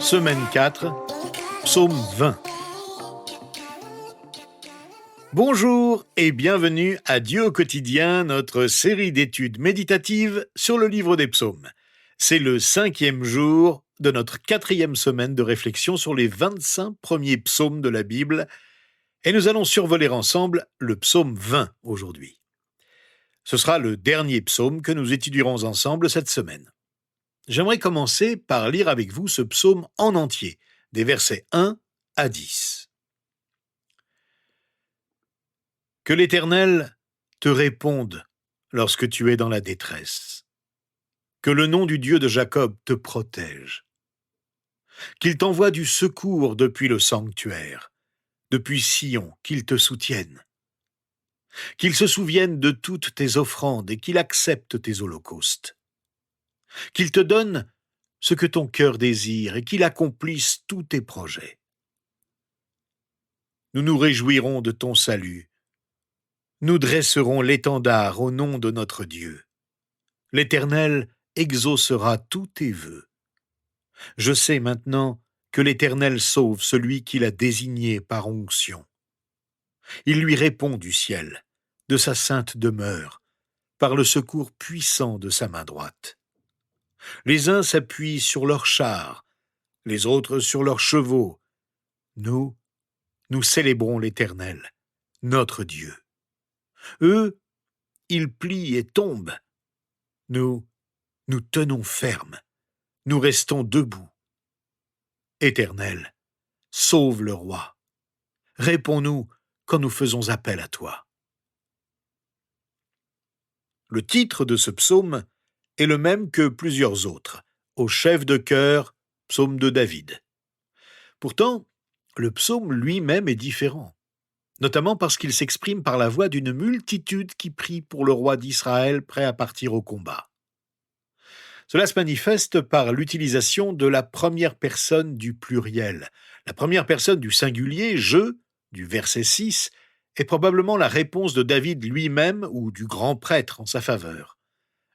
Semaine 4, Psaume 20. Bonjour et bienvenue à Dieu au quotidien, notre série d'études méditatives sur le livre des psaumes. C'est le 5e jour de notre 4e semaine de réflexion sur les 25 premiers psaumes de la Bible et nous allons survoler ensemble le psaume 20 aujourd'hui. Ce sera le dernier psaume que nous étudierons ensemble cette semaine. J'aimerais commencer par lire avec vous ce psaume en entier, des versets 1 à 10. Que l'Éternel te réponde lorsque tu es dans la détresse. Que le nom du Dieu de Jacob te protège. Qu'il t'envoie du secours depuis le sanctuaire, depuis Sion, qu'il te soutienne. Qu'il se souvienne de toutes tes offrandes et qu'il accepte tes holocaustes. Qu'il te donne ce que ton cœur désire et qu'il accomplisse tous tes projets. Nous nous réjouirons de ton salut. Nous dresserons l'étendard au nom de notre Dieu. L'Éternel exaucera tous tes vœux. Je sais maintenant que l'Éternel sauve celui qu'il a désigné par onction. Il lui répond du ciel, de sa sainte demeure, par le secours puissant de sa main droite. Les uns s'appuient sur leurs chars, les autres sur leurs chevaux. Nous célébrons l'Éternel, notre Dieu. Eux, ils plient et tombent. Nous tenons ferme. Nous restons debout. Éternel, sauve le roi. Réponds-nous quand nous faisons appel à toi. Le titre de ce psaume est le même que plusieurs autres, au chef de chœur, psaume de David. Pourtant, le psaume lui-même est différent, notamment parce qu'il s'exprime par la voix d'une multitude qui prie pour le roi d'Israël prêt à partir au combat. Cela se manifeste par l'utilisation de la première personne du pluriel. La première personne du singulier, je, du verset 6, est probablement la réponse de David lui-même ou du grand prêtre en sa faveur.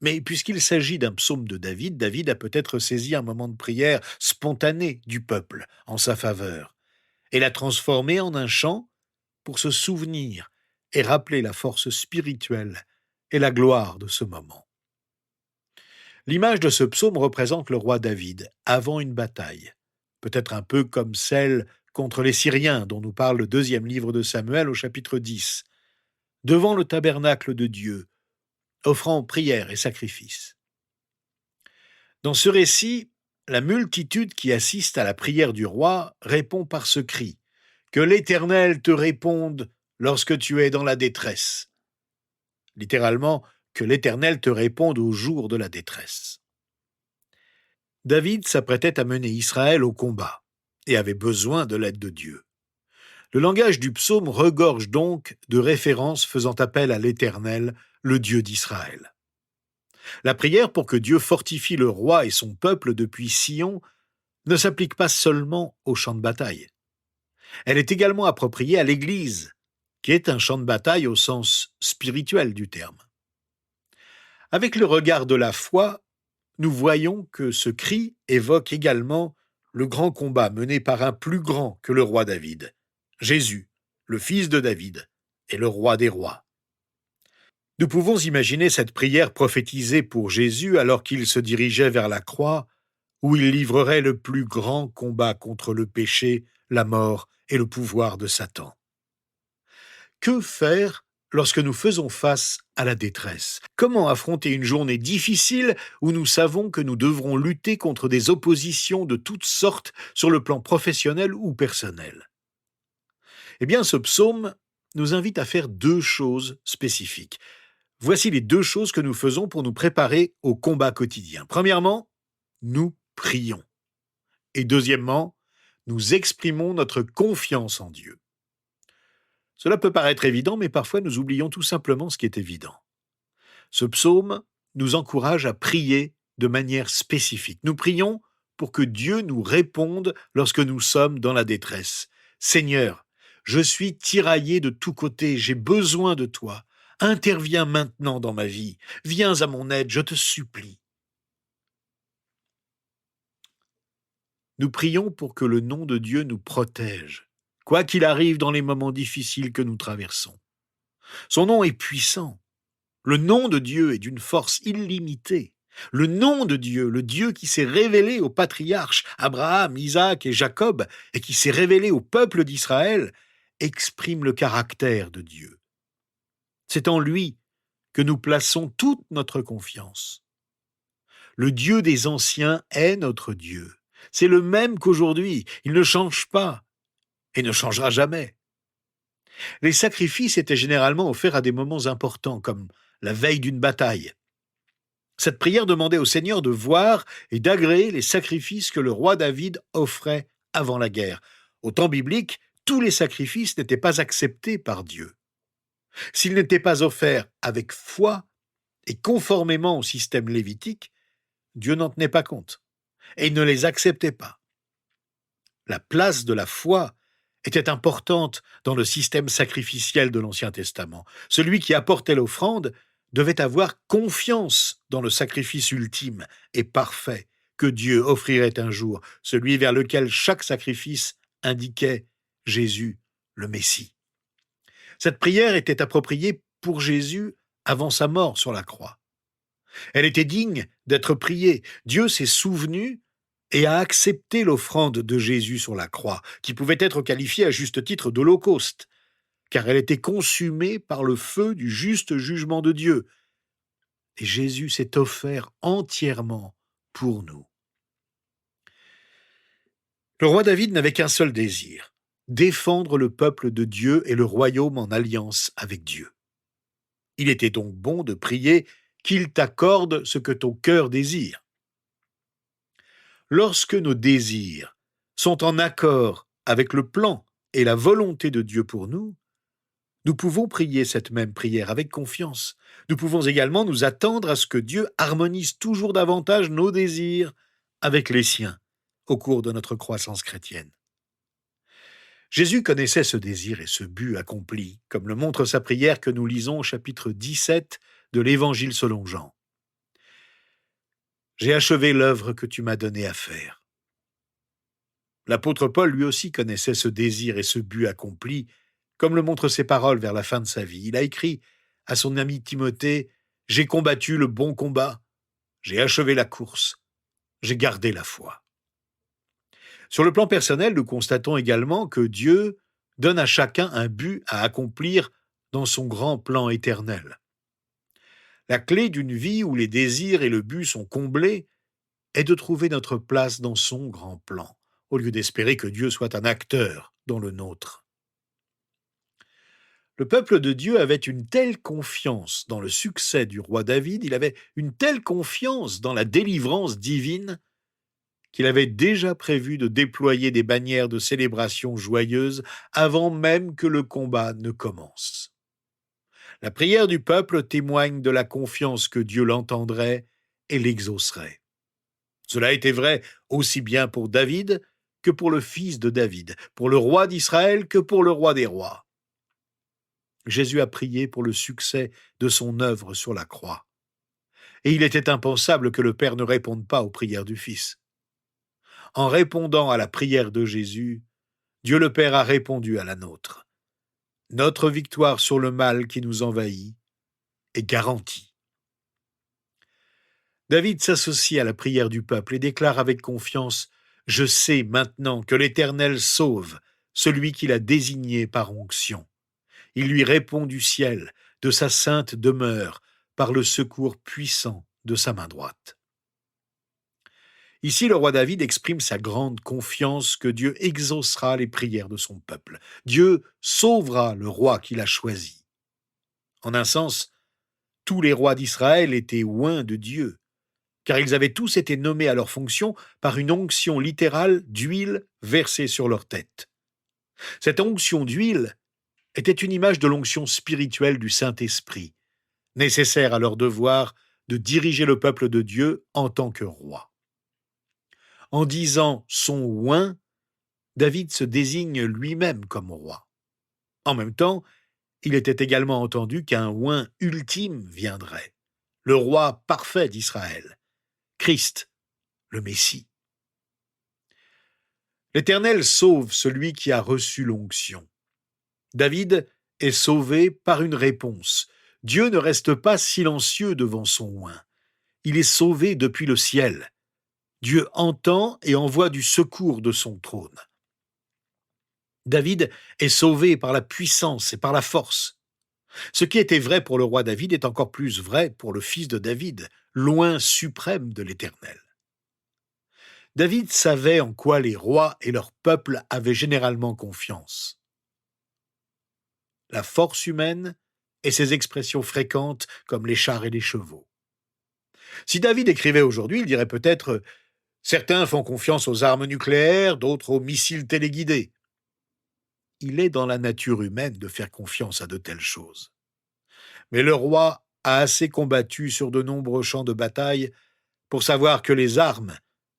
Mais puisqu'il s'agit d'un psaume de David, David a peut-être saisi un moment de prière spontané du peuple en sa faveur et l'a transformé en un chant pour se souvenir et rappeler la force spirituelle et la gloire de ce moment. L'image de ce psaume représente le roi David avant une bataille, peut-être un peu comme celle contre les Syriens dont nous parle le 2e livre de Samuel au chapitre 10, devant le tabernacle de Dieu, offrant prière et sacrifice. Dans ce récit, la multitude qui assiste à la prière du roi répond par ce cri « Que l'Éternel te réponde lorsque tu es dans la détresse ». Littéralement, que l'Éternel te réponde au jour de la détresse. David s'apprêtait à mener Israël au combat et avait besoin de l'aide de Dieu. Le langage du psaume regorge donc de références faisant appel à l'Éternel, le Dieu d'Israël. La prière pour que Dieu fortifie le roi et son peuple depuis Sion ne s'applique pas seulement au champ de bataille. Elle est également appropriée à l'Église, qui est un champ de bataille au sens spirituel du terme. Avec le regard de la foi, nous voyons que ce cri évoque également le grand combat mené par un plus grand que le roi David, Jésus, le fils de David et le roi des rois. Nous pouvons imaginer cette prière prophétisée pour Jésus alors qu'il se dirigeait vers la croix, où il livrerait le plus grand combat contre le péché, la mort et le pouvoir de Satan. Que faire lorsque nous faisons face à la détresse? Comment affronter une journée difficile où nous savons que nous devrons lutter contre des oppositions de toutes sortes sur le plan professionnel ou personnel? Eh bien, ce psaume nous invite à faire 2 choses spécifiques. Voici les 2 choses que nous faisons pour nous préparer au combat quotidien. Premièrement, nous prions. Et deuxièmement, nous exprimons notre confiance en Dieu. Cela peut paraître évident, mais parfois nous oublions tout simplement ce qui est évident. Ce psaume nous encourage à prier de manière spécifique. Nous prions pour que Dieu nous réponde lorsque nous sommes dans la détresse. Seigneur, je suis tiraillé de tous côtés, j'ai besoin de toi. Interviens maintenant dans ma vie. Viens à mon aide, je te supplie. nous prions pour que le nom de Dieu nous protège, quoi qu'il arrive dans les moments difficiles que nous traversons. Son nom est puissant. Le nom de Dieu est d'une force illimitée. Le nom de Dieu, le Dieu qui s'est révélé aux patriarches Abraham, Isaac et Jacob, et qui s'est révélé au peuple d'Israël, exprime le caractère de Dieu. C'est en lui que nous plaçons toute notre confiance. Le Dieu des anciens est notre Dieu. C'est le même qu'aujourd'hui. Il ne change pas et ne changera jamais. Les sacrifices étaient généralement offerts à des moments importants, comme la veille d'une bataille. Cette prière demandait au Seigneur de voir et d'agréer les sacrifices que le roi David offrait avant la guerre. Au temps biblique, tous les sacrifices n'étaient pas acceptés par Dieu. S'ils n'étaient pas offerts avec foi et conformément au système lévitique, Dieu n'en tenait pas compte et il ne les acceptait pas. La place de la foi était importante dans le système sacrificiel de l'Ancien Testament. Celui qui apportait l'offrande devait avoir confiance dans le sacrifice ultime et parfait que Dieu offrirait un jour, celui vers lequel chaque sacrifice indiquait Jésus, le Messie. Cette prière était appropriée pour Jésus avant sa mort sur la croix. Elle était digne d'être priée. Dieu s'est souvenu et a accepté l'offrande de Jésus sur la croix, qui pouvait être qualifiée à juste titre d'holocauste, car elle était consumée par le feu du juste jugement de Dieu. Et Jésus s'est offert entièrement pour nous. Le roi David n'avait qu'un seul désir, défendre le peuple de Dieu et le royaume en alliance avec Dieu. Il était donc bon de prier qu'il t'accorde ce que ton cœur désire. Lorsque nos désirs sont en accord avec le plan et la volonté de Dieu pour nous, nous pouvons prier cette même prière avec confiance. Nous pouvons également nous attendre à ce que Dieu harmonise toujours davantage nos désirs avec les siens au cours de notre croissance chrétienne. Jésus connaissait ce désir et ce but accompli, comme le montre sa prière que nous lisons au chapitre 17 de l'Évangile selon Jean. « J'ai achevé l'œuvre que tu m'as donnée à faire. » L'apôtre Paul lui aussi connaissait ce désir et ce but accompli, comme le montrent ses paroles vers la fin de sa vie. Il a écrit à son ami Timothée « J'ai combattu le bon combat, j'ai achevé la course, j'ai gardé la foi. » Sur le plan personnel, nous constatons également que Dieu donne à chacun un but à accomplir dans son grand plan éternel. La clé d'une vie où les désirs et le but sont comblés est de trouver notre place dans son grand plan, au lieu d'espérer que Dieu soit un acteur dans le nôtre. Le peuple de Dieu avait une telle confiance dans le succès du roi David, il avait une telle confiance dans la délivrance divine, qu'il avait déjà prévu de déployer des bannières de célébration joyeuse avant même que le combat ne commence. La prière du peuple témoigne de la confiance que Dieu l'entendrait et l'exaucerait. Cela était vrai aussi bien pour David que pour le fils de David, pour le roi d'Israël que pour le roi des rois. Jésus a prié pour le succès de son œuvre sur la croix. Et il était impensable que le Père ne réponde pas aux prières du Fils. En répondant à la prière de Jésus, Dieu le Père a répondu à la nôtre. Notre victoire sur le mal qui nous envahit est garantie. David s'associe à la prière du peuple et déclare avec confiance « Je sais maintenant que l'Éternel sauve celui qu'il a désigné par onction. Il lui répond du ciel, de sa sainte demeure, par le secours puissant de sa main droite. » Ici, le roi David exprime sa grande confiance que Dieu exaucera les prières de son peuple. Dieu sauvera le roi qu'il a choisi. En un sens, tous les rois d'Israël étaient oints de Dieu, car ils avaient tous été nommés à leur fonction par une onction littérale d'huile versée sur leur tête. Cette onction d'huile était une image de l'onction spirituelle du Saint-Esprit, nécessaire à leur devoir de diriger le peuple de Dieu en tant que roi. En disant son oint, David se désigne lui-même comme roi. En même temps, il était également entendu qu'un oint ultime viendrait, le roi parfait d'Israël, Christ, le Messie. L'Éternel sauve celui qui a reçu l'onction. David est sauvé par une réponse. Dieu ne reste pas silencieux devant son oint. Il est sauvé depuis le ciel. Dieu entend et envoie du secours de son trône. David est sauvé par la puissance et par la force. Ce qui était vrai pour le roi David est encore plus vrai pour le fils de David, loin suprême de l'Éternel. David savait en quoi les rois et leur peuple avaient généralement confiance. La force humaine et ses expressions fréquentes comme les chars et les chevaux. Si David écrivait aujourd'hui, il dirait peut-être « Certains font confiance aux armes nucléaires, d'autres aux missiles téléguidés ». Il est dans la nature humaine de faire confiance à de telles choses. Mais le roi a assez combattu sur de nombreux champs de bataille pour savoir que les armes,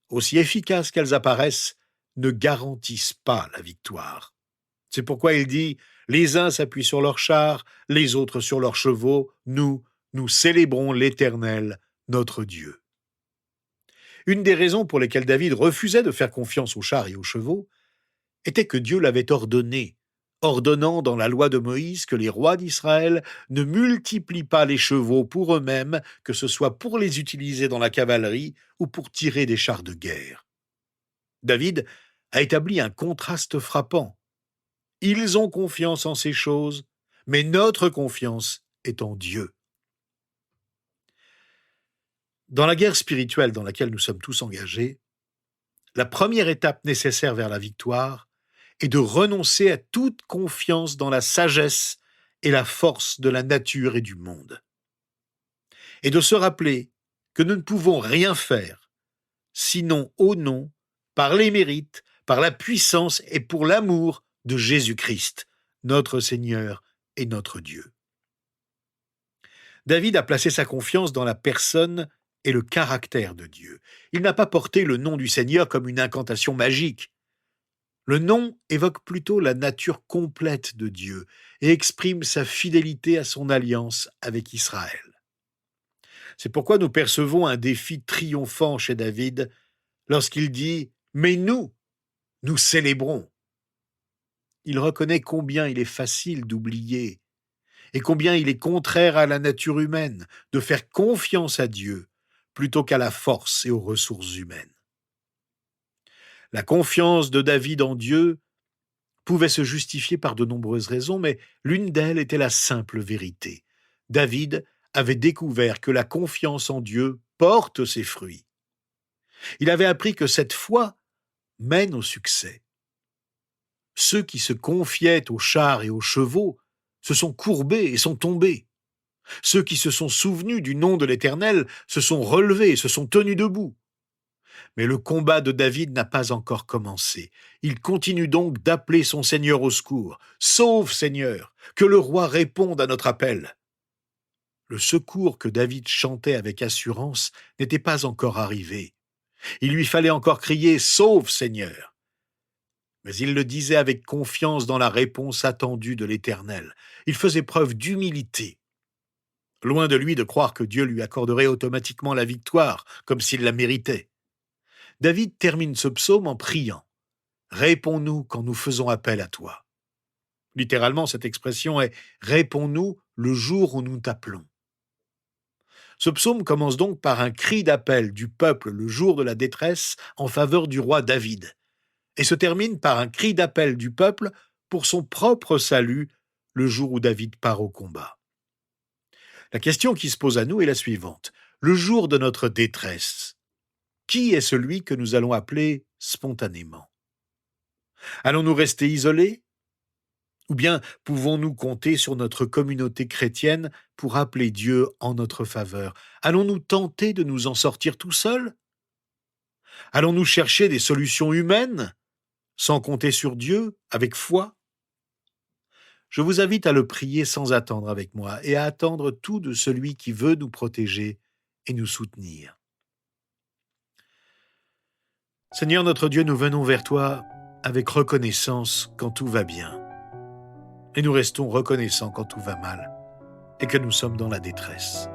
aussi efficaces qu'elles apparaissent, ne garantissent pas la victoire. C'est pourquoi il dit « Les uns s'appuient sur leurs chars, les autres sur leurs chevaux, nous célébrons l'Éternel, notre Dieu. » Une des raisons pour lesquelles David refusait de faire confiance aux chars et aux chevaux était que Dieu l'avait ordonné, ordonnant dans la loi de Moïse que les rois d'Israël ne multiplient pas les chevaux pour eux-mêmes, que ce soit pour les utiliser dans la cavalerie ou pour tirer des chars de guerre. David a établi un contraste frappant. Ils ont confiance en ces choses, mais notre confiance est en Dieu. Dans la guerre spirituelle dans laquelle nous sommes tous engagés, la première étape nécessaire vers la victoire est de renoncer à toute confiance dans la sagesse et la force de la nature et du monde. Et de se rappeler que nous ne pouvons rien faire, sinon au nom, par les mérites, par la puissance et pour l'amour de Jésus-Christ, notre Seigneur et notre Dieu. David a placé sa confiance dans la personne et le caractère de Dieu. Il n'a pas porté le nom du Seigneur comme une incantation magique. Le nom évoque plutôt la nature complète de Dieu et exprime sa fidélité à son alliance avec Israël. C'est pourquoi nous percevons un défi triomphant chez David lorsqu'il dit « Mais nous célébrons ». Il reconnaît combien il est facile d'oublier et combien il est contraire à la nature humaine de faire confiance à Dieu plutôt qu'à la force et aux ressources humaines. La confiance de David en Dieu pouvait se justifier par de nombreuses raisons, mais l'une d'elles était la simple vérité. David avait découvert que la confiance en Dieu porte ses fruits. Il avait appris que cette foi mène au succès. Ceux qui se confiaient aux chars et aux chevaux se sont courbés et sont tombés. Ceux qui se sont souvenus du nom de l'Éternel se sont relevés et se sont tenus debout. Mais le combat de David n'a pas encore commencé. Il continue donc d'appeler son Seigneur au secours. « Sauve, Seigneur, que le roi réponde à notre appel. » Le secours que David chantait avec assurance n'était pas encore arrivé. Il lui fallait encore crier « Sauve, Seigneur !» Mais il le disait avec confiance dans la réponse attendue de l'Éternel. Il faisait preuve d'humilité. Loin de lui de croire que Dieu lui accorderait automatiquement la victoire, comme s'il la méritait. David termine ce psaume en priant « Réponds-nous quand nous faisons appel à toi ». Littéralement, cette expression est « Réponds-nous le jour où nous t'appelons ». Ce psaume commence donc par un cri d'appel du peuple le jour de la détresse en faveur du roi David, et se termine par un cri d'appel du peuple pour son propre salut le jour où David part au combat. La question qui se pose à nous est la suivante. Le jour de notre détresse, qui est celui que nous allons appeler spontanément? Allons-nous rester isolés? Ou bien pouvons-nous compter sur notre communauté chrétienne pour appeler Dieu en notre faveur? Allons-nous tenter de nous en sortir tout seuls? Allons-nous chercher des solutions humaines, sans compter sur Dieu, avec foi? Je vous invite à le prier sans attendre avec moi et à attendre tout de celui qui veut nous protéger et nous soutenir. Seigneur notre Dieu, nous venons vers toi avec reconnaissance quand tout va bien. Et nous restons reconnaissants quand tout va mal et que nous sommes dans la détresse.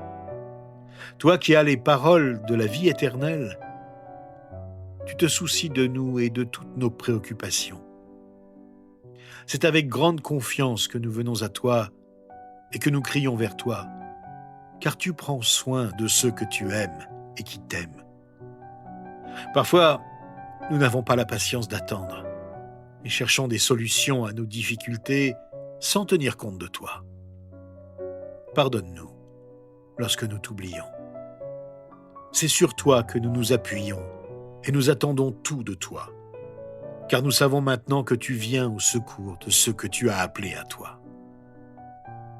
Toi qui as les paroles de la vie éternelle, Tu te soucies de nous et de toutes nos préoccupations. C'est avec grande confiance que nous venons à toi et que nous crions vers toi, car tu prends soin de ceux que tu aimes et qui t'aiment. Parfois, nous n'avons pas la patience d'attendre et cherchons des solutions à nos difficultés sans tenir compte de toi. Pardonne-nous lorsque nous t'oublions. C'est sur toi que nous nous appuyons et nous attendons tout de toi, car nous savons maintenant que tu viens au secours de ceux que tu as appelés à toi.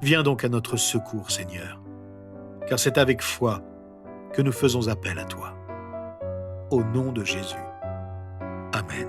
Viens donc à notre secours, Seigneur, car c'est avec foi que nous faisons appel à toi. Au nom de Jésus. Amen.